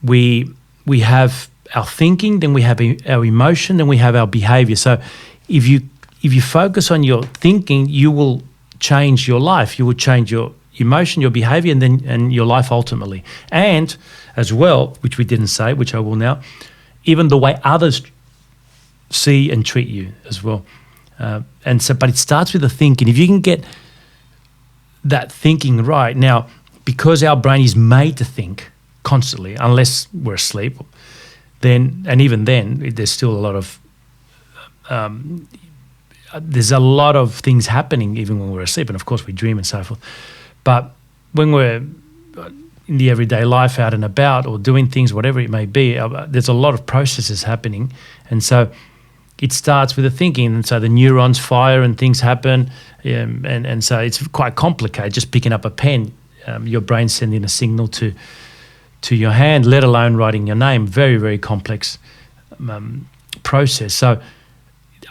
we have our thinking, then we have our emotion, then we have our behavior. So if you focus on your thinking, you will change your life. You will change your emotion, your behavior, and your life ultimately. And as well, which we didn't say, which I will now, even the way others see and treat you as well. But it starts with the thinking. If you can get that thinking right, now, because our brain is made to think constantly, unless we're asleep, even then, there's still a lot of things happening even when we're asleep, and of course we dream and so forth. But when we're in the everyday life, out and about, or doing things, whatever it may be, there's a lot of processes happening, and so it starts with the thinking, and so the neurons fire and things happen, and so it's quite complicated. Just picking up a pen your brain sending a signal to your hand, let alone writing your name. Very, very complex process. So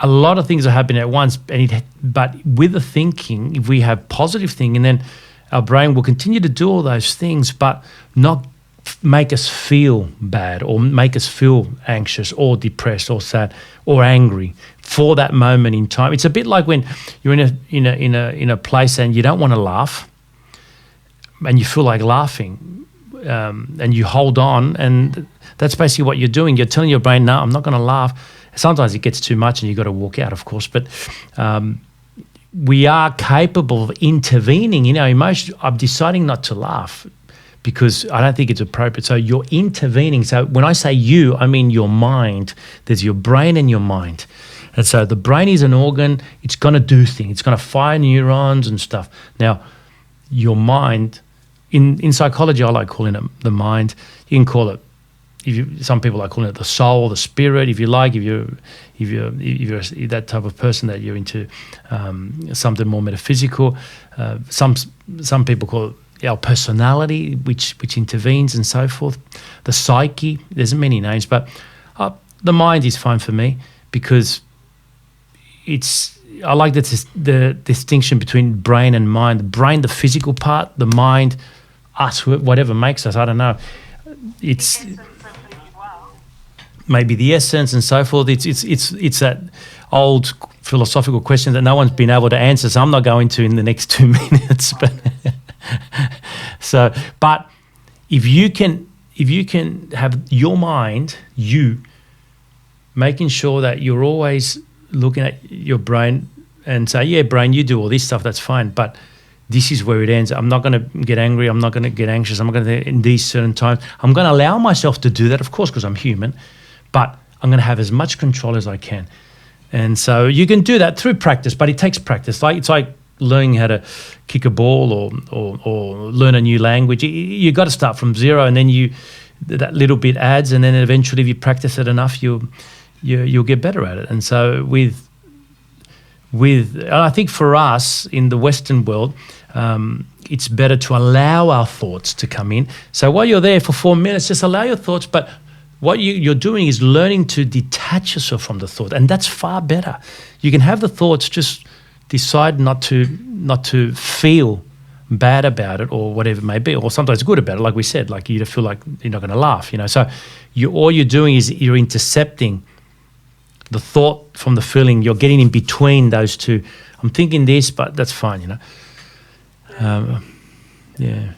a lot of things are happening at once, but with the thinking, if we have positive thinking, then our brain will continue to do all those things, but not make us feel bad or make us feel anxious or depressed or sad or angry for that moment in time. It's a bit like when you're in a place and you don't want to laugh, and you feel like laughing, and you hold on, and that's basically what you're doing. You're telling your brain, no, I'm not going to laugh. Sometimes it gets too much and you've got to walk out, of course, but we are capable of intervening in our emotions. I'm deciding not to laugh because I don't think it's appropriate. So you're intervening. So when I say you, I mean your mind. There's your brain and your mind. And so the brain is an organ. It's going to do things. It's going to fire neurons and stuff. Now, your mind, in psychology, I like calling it the mind. You can call it, some people like calling it the soul, the spirit, if you like. If you're that type of person that you're into something more metaphysical. Some people call it our personality, which intervenes and so forth. The psyche, there's many names, but the mind is fine for me because I like the distinction between brain and mind. The brain, the physical part, the mind, us, whatever makes us, I don't know. It's maybe the essence and so forth. It's that old philosophical question that no one's been able to answer, so I'm not going to in the next 2 minutes. But if you can have your mind, you making sure that you're always looking at your brain and say, yeah, brain, you do all this stuff, that's fine, but this is where it ends. I'm not going to get angry. I'm not going to get anxious. I'm not going to, in these certain times, I'm going to allow myself to do that, of course, because I'm human, but I'm going to have as much control as I can. And so you can do that through practice, but it takes practice. It's like learning how to kick a ball or learn a new language. You got to start from zero, and then that little bit adds, and then eventually if you practice it enough, you'll get better at it. And so and I think for us in the Western world, it's better to allow our thoughts to come in. So while you're there for 4 minutes, just allow your thoughts, but what you're doing is learning to detach yourself from the thought, and that's far better. You can have the thoughts, just decide not to feel bad about it or whatever it may be, or sometimes good about it, like we said, like you feel like you're not going to laugh, So all you're doing is you're intercepting the thought from the feeling. You're getting in between those two. I'm thinking this, but that's fine, yeah.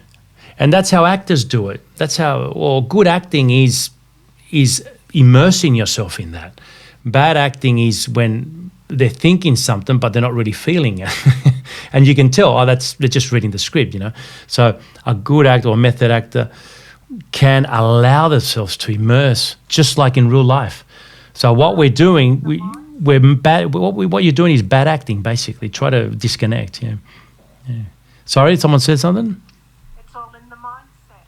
And that's how actors do it. That's how, good acting is immersing yourself in that. Bad acting is when they're thinking something, but they're not really feeling it. And you can tell, they're just reading the script, So a good actor or method actor can allow themselves to immerse, just like in real life. So what we're doing, what you're doing is bad acting, basically. Try to disconnect, yeah. Sorry, someone said something? It's all in the mindset.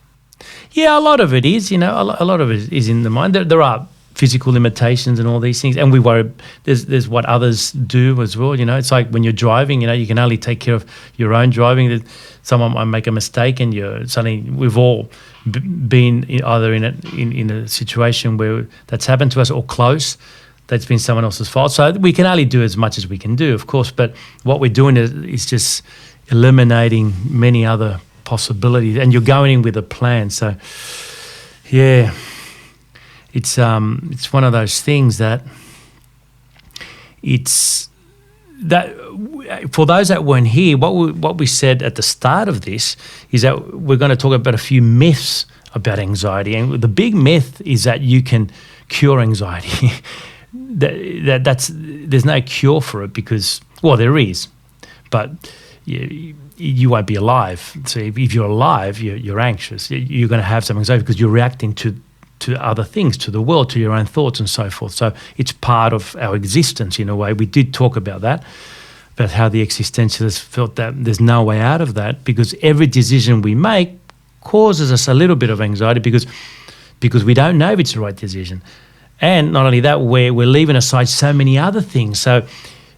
Yeah, a lot of it is, a lot of it is in the mind. There are physical limitations and all these things, and we worry. There's what others do as well. It's like when you're driving. You can only take care of your own driving. Someone might make a mistake, and we've all been either in a situation where that's happened to us or close. That's been someone else's fault. So we can only do as much as we can do, of course. But what we're doing is just eliminating many other possibilities, and you're going in with a plan. So, yeah. It's one of those things that for those that weren't here, what we said at the start of this is that we're going to talk about a few myths about anxiety, and the big myth is that you can cure anxiety. There's no cure for it because, well, there is, but you won't be alive. So if you're alive, you're anxious. You're going to have some anxiety because you're reacting to other things, to the world, to your own thoughts and so forth. So it's part of our existence in a way. We did talk about that, about how the existentialists felt that there's no way out of that because every decision we make causes us a little bit of anxiety because we don't know if it's the right decision. And not only that, we're leaving aside so many other things. So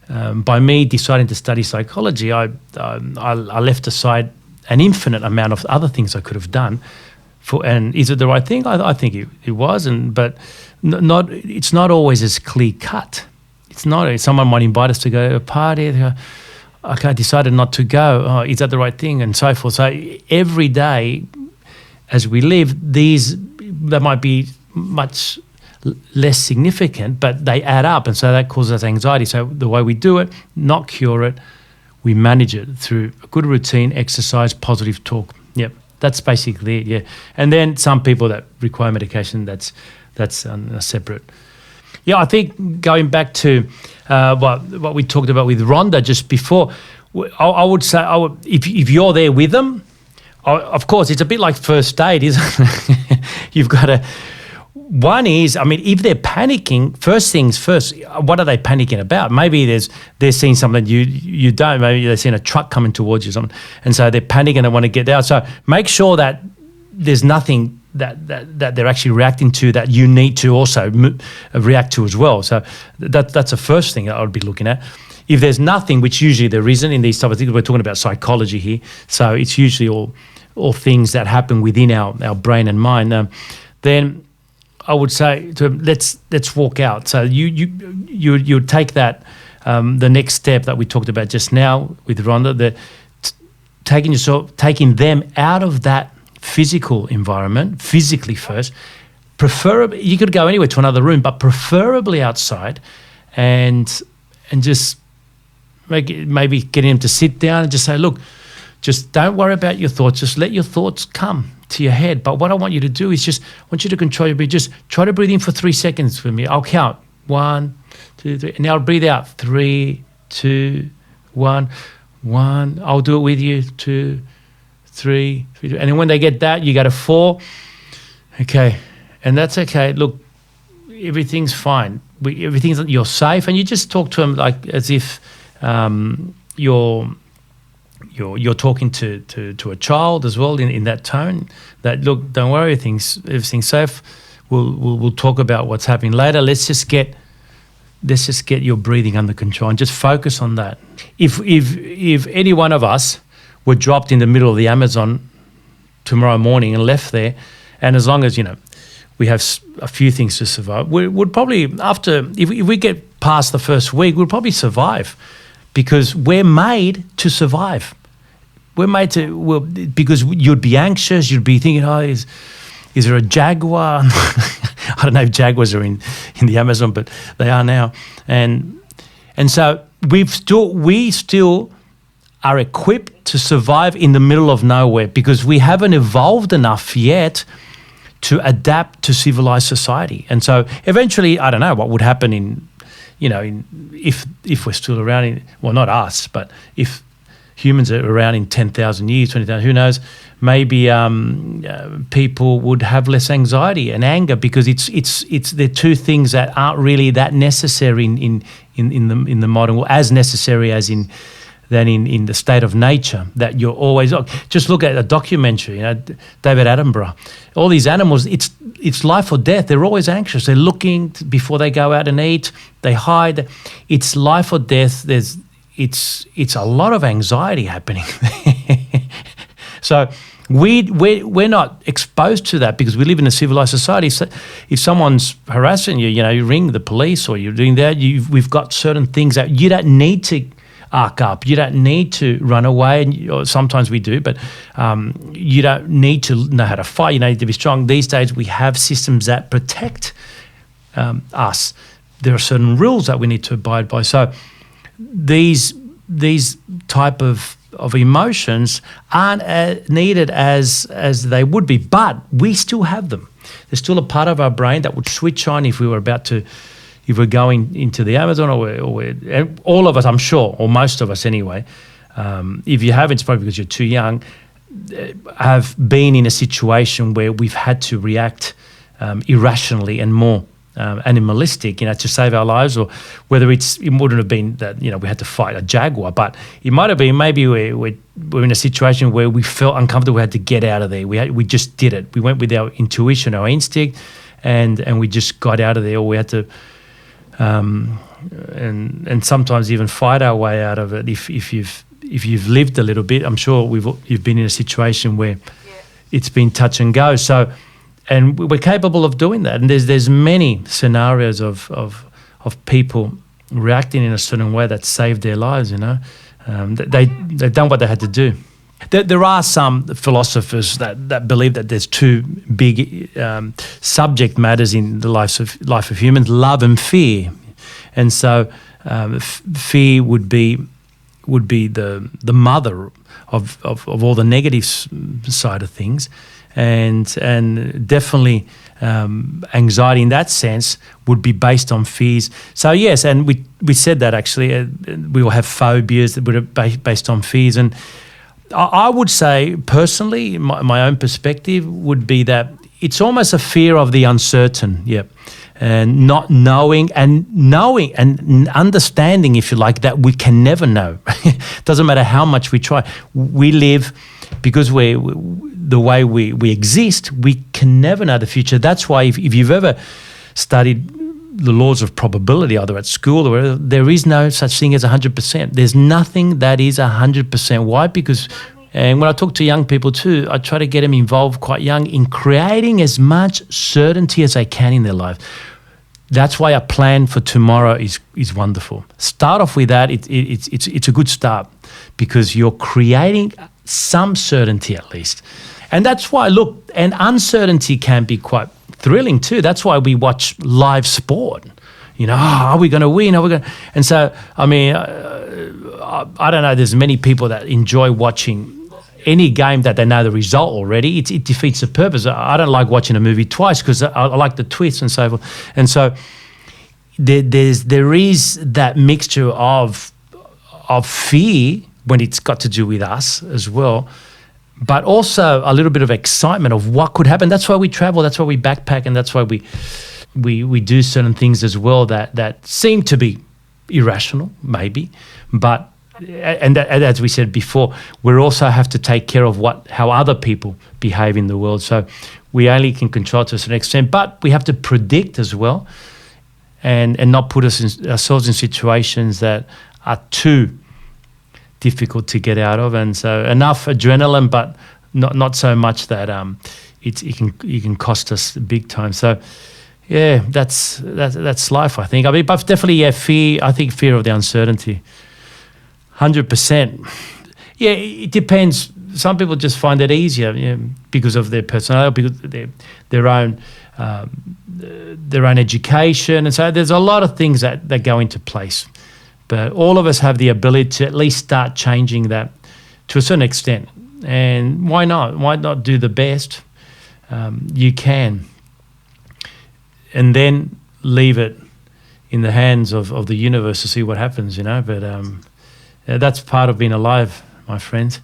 by me deciding to study psychology, I left aside an infinite amount of other things I could have done. And is it the right thing? I think it was, but it's not always as clear cut. It's not. Someone might invite us to go to a party. Okay, I decided not to go. Oh, is that the right thing? And so forth. So every day, as we live, that might be much less significant, but they add up, and so that causes us anxiety. So the way we do it, not cure it, we manage it through a good routine, exercise, positive talk. Yep, that's basically it. Yeah, and then some people that require medication, that's a separate. Yeah, I think going back to what we talked about with Rhonda just before, I would say if you're there with them, of course, it's a bit like first aid, isn't it? You've got to. One is, I mean, if they're panicking, first things first, what are they panicking about? Maybe they're seeing something you don't. Maybe they're seeing a truck coming towards you or something, and so they're panicking and want to get out. So make sure that there's nothing that they're actually reacting to that you need to also react to as well. So that's the first thing I would be looking at. If there's nothing, which usually there isn't in these type of things, we're talking about psychology here, so it's usually all things that happen within our brain and mind. Then I would say to them, let's walk out. So you take that the next step that we talked about just now with Rhonda, taking them out of that physical environment, physically first. Preferably, you could go anywhere to another room, but preferably outside, and just maybe getting them to sit down and just say, look, just don't worry about your thoughts. Just let your thoughts come to your head. But what I want you to do is I want you to control your breathing. Just try to breathe in for 3 seconds with me. I'll count 1, 2, 3, and now I'll breathe out 3, 2, 1, 1. I'll do it with you. 2, 3, and then when they get that, you go to 4. Okay, and that's okay. Look, everything's fine. You're safe, and you just talk to them like as if you're talking to a child as well in that tone. That look, don't worry, everything's safe. We'll talk about what's happening later. Let's just get your breathing under control and just focus on that. If any one of us were dropped in the middle of the Amazon tomorrow morning and left there, and as long as we have a few things to survive, we would probably if we get past the first week, we'll probably survive because we're made to survive. We're made to because you'd be anxious, you'd be thinking, oh, is there a jaguar? I don't know if jaguars are in the Amazon, but they are now, and so we still are equipped to survive in the middle of nowhere because we haven't evolved enough yet to adapt to civilized society. And so eventually, I don't know what would happen if we're still around not us, but if humans are around in 10,000 years, 20,000, who knows, maybe people would have less anxiety and anger because they're two things that aren't really that necessary in the modern world, as necessary as in the state of nature, that you're always. Just look at a documentary, David Attenborough. All these animals, it's life or death. They're always anxious. They're looking before they go out and eat. They hide. It's life or death. It's a lot of anxiety happening. So we're not exposed to that because we live in a civilized society. So if someone's harassing you, you ring the police or you're doing that. We've got certain things that you don't need to arc up. You don't need to run away, or sometimes we do, but you don't need to know how to fight. You need to be strong. These days we have systems that protect us. There are certain rules that we need to abide by. So these type of emotions aren't needed as they would be, but we still have them. There's still a part of our brain that would switch on if we're going into the Amazon, or all of us, I'm sure, or most of us anyway. If you haven't, it's probably because you're too young, have been in a situation where we've had to react irrationally and more animalistic, to save our lives, or whether it wouldn't have been that we had to fight a jaguar, but it might have been maybe we're in a situation where we felt uncomfortable, we had to get out of there. We just did it. We went with our intuition, our instinct, and we just got out of there, or we had to. And sometimes even fight our way out of it if if you've lived a little bit, I'm sure you've been in a situation where it's been touch and go. So, and we're capable of doing that. And there's many scenarios of people reacting in a certain way that saved their lives. They've done what they had to do. There are some philosophers that believe that there's two big subject matters in the life of humans: love and fear. And so fear would be the mother of all the negative side of things, and definitely anxiety in that sense would be based on fears. So yes, and we said that actually we will have phobias that would be based on fears. And I would say personally, my own perspective would be that it's almost a fear of the uncertain. And not knowing and understanding, if you like, that we can never know. Doesn't matter how much we try. We live because the way we exist, we can never know the future. That's why if you've ever studied the laws of probability, either at school or wherever, there is no such thing as 100%. There's nothing that is 100%. Why? Because, and when I talk to young people too, I try to get them involved quite young in creating as much certainty as they can in their life. That's why a plan for tomorrow is wonderful. Start off with that. It's a good start because you're creating some certainty at least. And that's why, look, and uncertainty can be quite thrilling too. That's why we watch live sport. Are we going to win? And so, I mean, I don't know, there's many people that enjoy watching any game that they know the result already. It defeats the purpose. I don't like watching a movie twice because I like the twists and so forth. And so there is that mixture of fear when it's got to do with us as well, but also a little bit of excitement of what could happen. That's why we travel. That's why we backpack, and that's why we do certain things as well that seem to be irrational, maybe, but. And as we said before, we also have to take care of how other people behave in the world. So we only can control to a certain extent, but we have to predict as well, and not put ourselves in situations that are too difficult to get out of. And so enough adrenaline, but not so much that it can cost us big time. So yeah, that's life, I think. I mean, but definitely fear. I think fear of the uncertainty. 100%. Yeah, it depends. Some people just find it easier because of their personality, because of their own education. And so there's a lot of things that go into place. But all of us have the ability to at least start changing that to a certain extent. And why not? Why not do the best you can? And then leave it in the hands of the universe to see what happens, But that's part of being alive, my friends.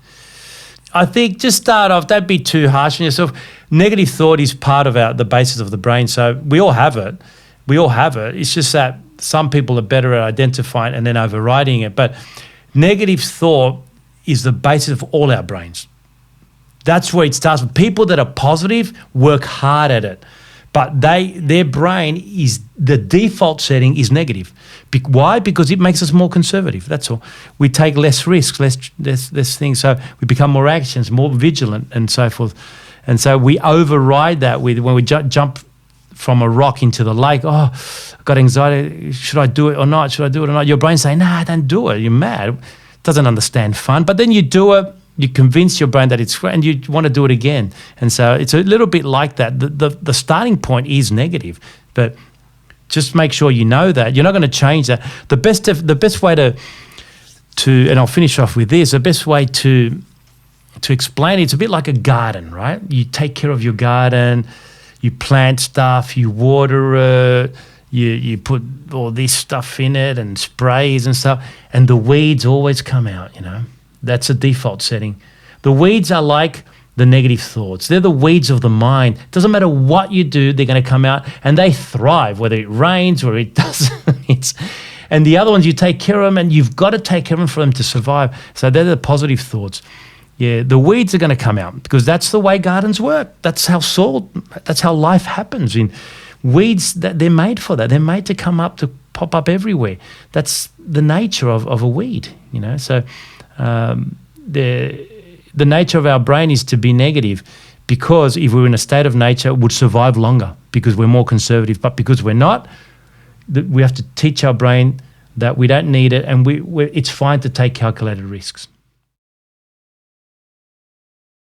I think just start off, don't be too harsh on yourself. Negative thought is part of the basis of the brain, so we all have it. It's just that some people are better at identifying and then overriding it. But negative thought is the basis of all our brains. That's where it starts. People that are positive work hard at it. But their brain is, the default setting is negative. Why? Because it makes us more conservative. That's all. We take less risks, less things. So we become more anxious, more vigilant, and so forth. And so we override that when we jump from a rock into the lake. Oh, I've got anxiety. Should I do it or not? Your brain's saying, nah, don't do it. You're mad. It doesn't understand fun. But then you do it. You convince your brain that it's great and you want to do it again. And so it's a little bit like that. The starting point is negative, but just make sure you know that. You're not going to change that. The best way to and I'll finish off with this, the best way to explain it's a bit like a garden, right? You take care of your garden, you plant stuff, you water it, you put all this stuff in it and sprays and stuff, and the weeds always come out, That's a default setting. The weeds are like the negative thoughts. They're the weeds of the mind. Doesn't matter what you do, they're going to come out and they thrive, whether it rains or it doesn't. And the other ones, you take care of them, and you've got to take care of them for them to survive. So they're the positive thoughts. Yeah, the weeds are going to come out because that's the way gardens work. That's how life happens. In weeds, they're made for that. They're made to come up, to pop up everywhere. That's the nature of a weed, So The nature of our brain is to be negative, because if we were in a state of nature, it would survive longer because we're more conservative. But because we're not, we have to teach our brain that we don't need it, and it's fine to take calculated risks.